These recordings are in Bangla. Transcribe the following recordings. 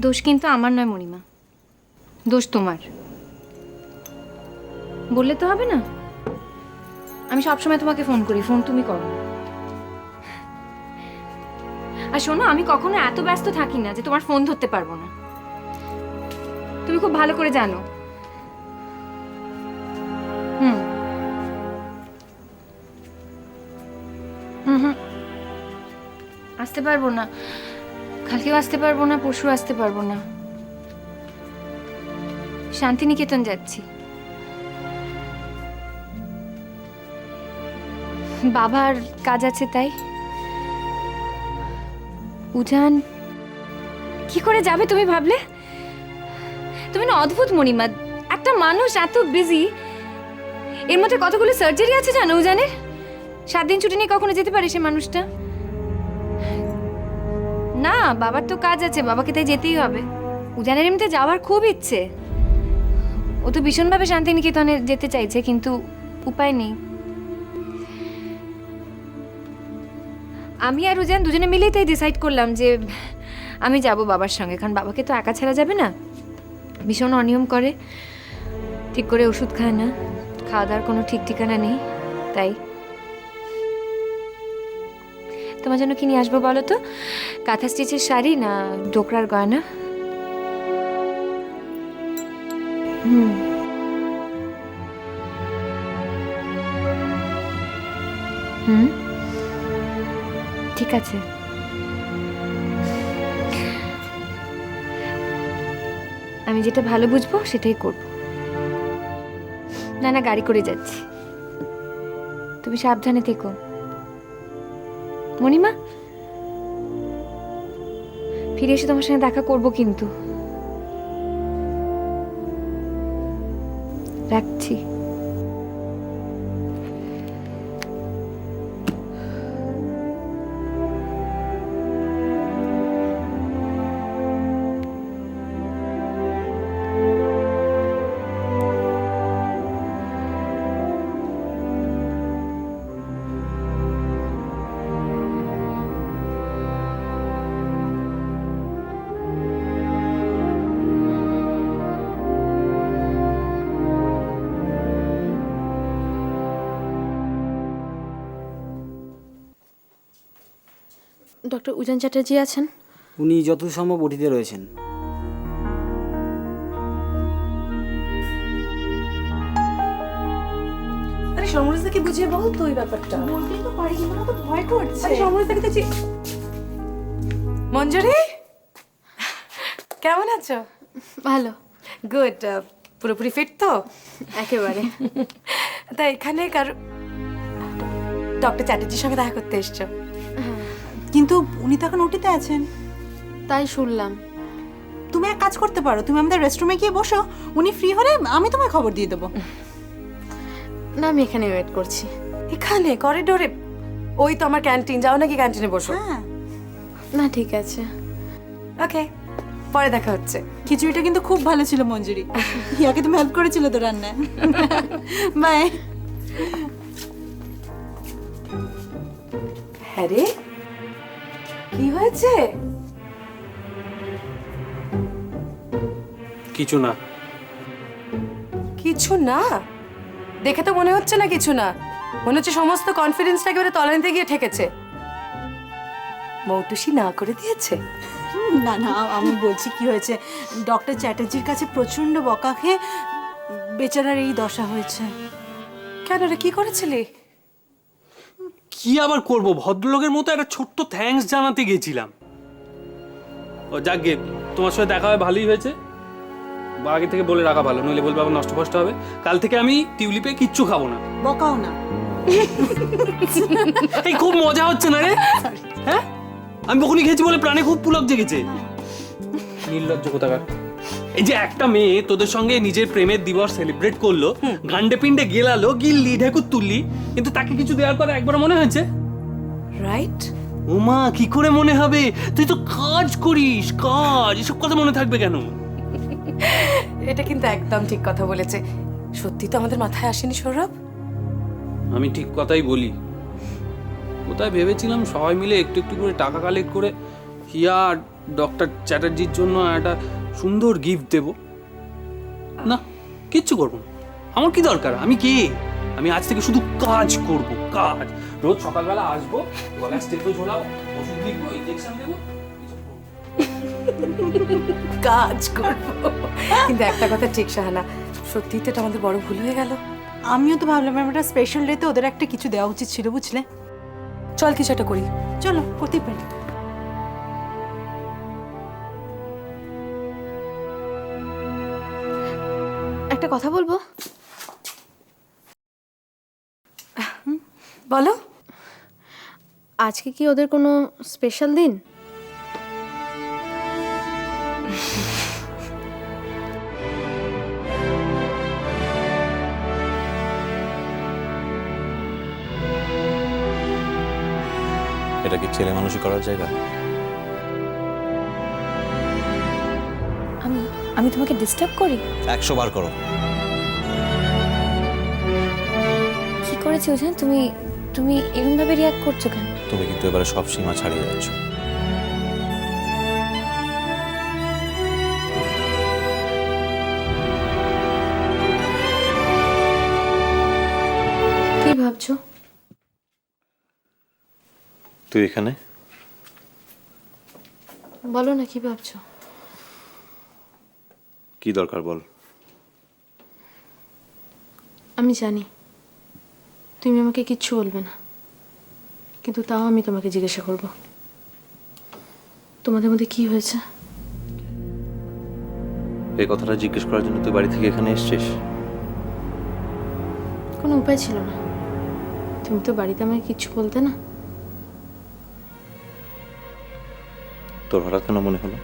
দোষ কিন্তু আমার নয় মণিমা, দোষ তোমার। বললে তো হবে না, আমি সবসময় তোমাকে ফোন করি, ফোন তুমি করো। আর শোনো, আমি কখনো এত ব্যস্ত থাকি না যে তোমার ফোন ধরতে পারবো না, তুমি খুব ভালো করে জানো। হুম হুম হুম আসতে পারবো না, কালকেও আসতে পারবো না, পরশু আসতে পারবো না। শান্তিনিকেতন যাচ্ছি, বাবার কাজ আছে তাই। উজান কি করে যাবে তুমি ভাবলে? তুমি না অদ্ভুত মণিমা, একটা মানুষ এত বিজি, এর মধ্যে কতগুলো সার্জারি আছে জানো উজানের? 7 দিন ছুটি নিয়ে কখনো যেতে পারে সে মানুষটা? না, বাবার তো কাজ আছে, বাবাকে তাই যেতেই হবে। উজানের এমনিতে যাওয়ার খুব ইচ্ছে, ও তো ভীষণভাবে শান্তিনিকেতনে যেতে চাইছে, কিন্তু উপায় নেই। আমি আর উজান দুজনে মিলেই তাই ডিসাইড করলাম যে আমি যাব বাবার সঙ্গে, কারণ বাবাকে তো একা ছাড়া যাবে না। ভীষণ অনিয়ম করে, ঠিক করে ওষুধ খায় না, খাওয়া দাওয়ার কোনো ঠিক ঠিকানা নেই। তাই তোমার জন্য কি নিয়ে আসবো বলো তো? কাঁথা স্টিচের শাড়ি না ডোকরার গয়না? হুম হুম ঠিক আছে। আমি যেটা ভালো বুঝবো সেটাই করব। না না, গাড়ি করে যাচ্ছি, তুমি সাবধানে থেকো মণিমা। ফিরে এসে তোমার সঙ্গে দেখা করব কিন্তু। রাখছি। ডক্টর উজান চ্যাটার্জি আছেন? উনি যত সম্ভব ওটিতে রয়েছেন। আরে সমরেশদাকে বুঝিয়ে বল তো এই ব্যাপারটা। বলতেই তো পারি, কিন্তু তো ভয় করছে। আরে সমরেশদাকে দেখছি। মঞ্জুরি, কেমন আছো? ভালো। গুড, পুরোপুরি ফিট তো? একেবারে। তা এখানে ডক্টর চ্যাটার্জির সঙ্গে দেখা করতে এসছো? কিন্তু উনি তো এখন ওটিতে আছেন। তাই শুনলাম। তুমি এক কাজ করতে পারো, তুমি আমাদের রেস্টরুমে গিয়ে বসো, উনি ফ্রি হলে আমি তোমায় খবর দিয়ে দেবো। না, আমি এখানে ওয়েট করছি। এখানে করিডোরে? ওই তো আমার ক্যান্টিন, যাও নাকি ক্যান্টিনে বসো। হ্যাঁ, না ঠিক আছে। ওকে, পরে দেখা হচ্ছে। খিচুড়িটা কিন্তু খুব ভালো ছিল মঞ্জুরি, ইয়াকে তুমি হেল্প করেছিল তো রান্নায়। বাই। হ্যাঁ রে, কি হয়েছে? কিছু না। কিছু না? দেখে তো মনে হচ্ছে না কিছু না, মনে হচ্ছে সমস্ত কনফিডেন্সটা একেবারে তলানিতে গিয়ে ঠেকেছে। মৌটুসি না করে দিয়েছে? না না, আমি বলছি কি হয়েছে, ডক্টর চ্যাটার্জির কাছে প্রচন্ড বকা খেয়ে বেচারার এই দশা হয়েছে। কেন রে, কি করেছিলি? কি আবার করব, ভদ্রলোকের মতো একটা ছোট্ট থ্যাঙ্কস জানাতে গেছিলাম। ও যাক গে, তোমার সাথে দেখা হয় ভালোই হয়েছে। আগে থেকে বলে রাখা ভালো, নইলে বলবে আবার নষ্ট ফষ্ট হবে। কাল থেকে আমি টিউলিপে কিচ্ছু খাবো না। বকাও না। এই খুব মজা হচ্ছে না রে? হ্যাঁ, আমি বকুনি খেয়েছি বলে প্রাণে খুব পুলক জেগেছে। নির্লজ্জ কোথাকার। এই যে একটা মেয়ে তোদের সঙ্গে নিজের প্রেমের দিবস সেলিব্রেট করলো, গান্ডে পিন্ডে গেলালো, গিল্লি ঢেকুর তুললি, কিন্তু তাকে কিছু দেওয়ার পর একবার মনে হয়েছে? রাইট? ওমা, কি করে মনে হবে? তুই তো কাজ করিস, কাজ, এসব কথা মনে থাকবে কেন? এটা কিন্তু একদম ঠিক কথা বলেছে। সত্যি তো আমাদের মাথায় আসেনি সৌরভ। আমি ঠিক কথাই বলি। কোথায় ভেবেছিলাম সবাই মিলে একটু একটু করে টাকা কালেক্ট করে হিয়া ডক্টর চ্যাটার্জির জন্য একটা সুন্দর গিফট দেব। না, কিচ্ছু করবো না। আমার কি দরকার? আমি কে? আমি আজ থেকে শুধু কাজ করব, কাজ। রোজ সকালবেলা আসবো, গলায় স্টেথো ঝোলাবো, ওষুধ লিখবো, ইনজেকশন দেবো। কাজ করবো। কিন্তু একটা কথা ঠিক শাহানা, সত্যিই তো এটা আমাদের বড় ভুল হয়ে গেল। আমিও তো ভাবলাম একটা স্পেশাল ডেতে ওদের একটা কিছু দেওয়া উচিত ছিল, বুঝলে? চল কিছু একটা করি। চলো, করতেই পারি। একটা কথা বলবো? বলো। আজকে কি ওদের কোনো স্পেশাল দিন? এটা কি ছেলে মানুষই করার জায়গা? আমি তোমাকে ডিস্টার্ব করি? 100 বার করো। কি করেছি ওজন? তুমি এরকম ভাবে রিয়াক্ট করছো কেন? তুমি কিন্তু এবারে সব সীমা ছাড়িয়ে যাচ্ছ। কি ভাবছো? তুই এখানে? বলো না, কি ভাবছো? কি দরকার বল। আমি জানি তুমি আমাকে কিচ্ছু বলবে না, কিন্তু তাও আমি তোমাকে জিজ্ঞাসা করব, তোমাদের মধ্যে কি হয়েছে? এই কথাটা জিজ্ঞেস করার জন্য তুই বাড়ি থেকে এখানে এসেছিস? কোনো উপায় ছিল না, তুমি তো বাড়িতে আমাকে কিচ্ছু বলতে না। তোর হঠাৎ কেন মনে হলো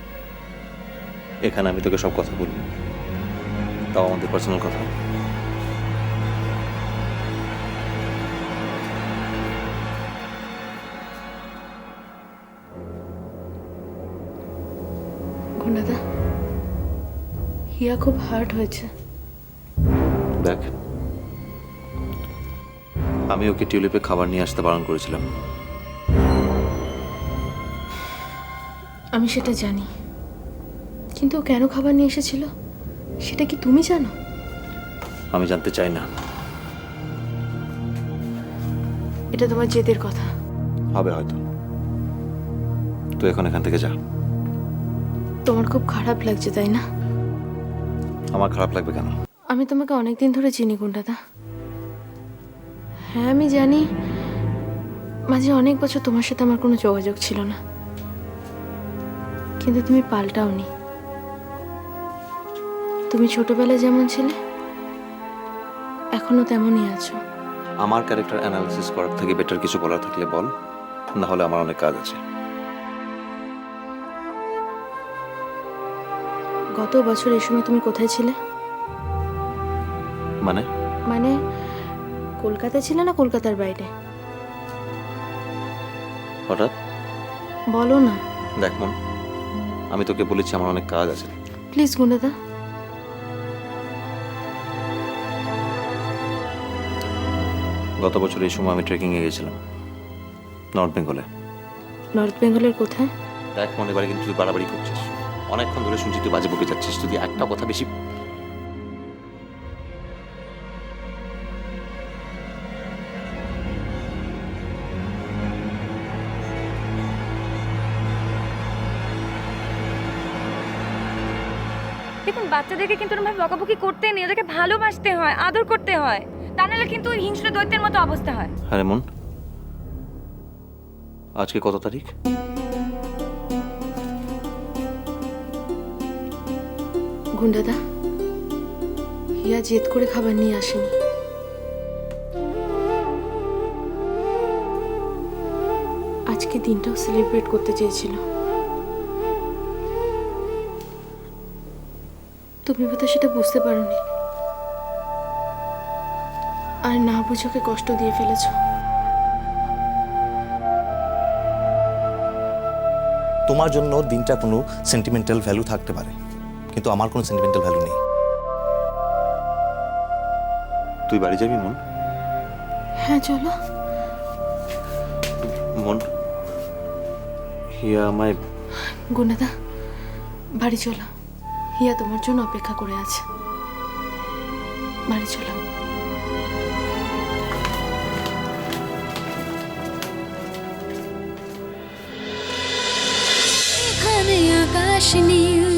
এখানে আমি তোকে সব কথা বলবো, তাও আমাদের পার্সোনাল কথা? গুণাদা, হিয়া খুব হার্ট হয়েছে। দেখ, আমি ওকে টিউলিপে খাবার নিয়ে আসতে বারণ করেছিলাম। আমি সেটা জানি, কিন্তু ও কেন খাবার নিয়ে এসেছিল সেটা কি তুমি জানো? আমি জানতে চাই না। এটা তোমার জেদের কথা। হবে হয়তো। তুই এখন এখান থেকে যা। তোমার খুব খারাপ লাগছে তাই না? আমার খারাপ লাগবে কেন? আমি তোমাকে অনেকদিন ধরে চিনি গুন্ডাদা। হ্যাঁ আমি জানি মাঝে অনেক বছর তোমার সাথে আমার কোনো যোগাযোগ ছিল না, কিন্তু তুমি পাল্টাওনি। তুমি ছোটবেলায় যেমন ছিলে এখনো তেমনই আছো। আমার ক্যারেক্টার অ্যানালিসিস করার থেকে বেটার কিছু বলার থাকলে বল, না হলে আমার অনেক কাজ আছে। গত বছর এই সময় তুমি কোথায় ছিলে? মানে? মানে কলকাতায় ছিলে না কলকাতার বাইরে? হঠাৎ? বলো না। দেখ মন, আমি তোকে বলেছি আমার অনেক কাজ আছে। প্লিজ গুন্ডাদা। গত বছর এই সময় আমি ট্রেকিংয়ে গেছিলাম নর্থ বেঙ্গলে। নর্থ বেঙ্গলের কোথায়? দেখ মন, এবারে কিন্তু তুই বাড়াবাড়ি করছিস। অনেকক্ষণ ধরে শুনছি তুই বাজে বকে যাচ্ছিস। যদি একটা কথা বেশি দেখুন, বাচ্চাদেরকে কিন্তু এরকম ভাবে বকাবকি করতে নেই, ওদেরকে ভালোবাসতে হয়, আদর করতে হয়, তা নাহলে কিন্তু ওই হিংস্র দৈত্যের মতো অবস্থা হয়। আরে মন, আজকে কত তারিখ? গুন্ডাদা, হিয়া জেদ করে খাবার নিয়ে আসেনি। আজকে দিনটাও সেলিব্রেট করতে চেয়েছিল। তুমি বোধহয় সেটা বুঝতে পারোনি, আর না বুঝে ওকে কষ্ট দিয়ে ফেলেছো। তোমার জন্য দিনটা কোনো সেন্টিমেন্টাল ভ্যালু থাকতে পারে, কিন্তু আমার কোনো সেন্টিমেন্টাল ভ্যালু নেই। তুই বাড়ি যাবি মন? হ্যাঁ চলো। মন, হিয়া আমায় গুণাদা বাড়ি চলো, হিয়া তোমার জন্য অপেক্ষা করে আছে। বাড়ি চলো। এখানে আকাশ নীল,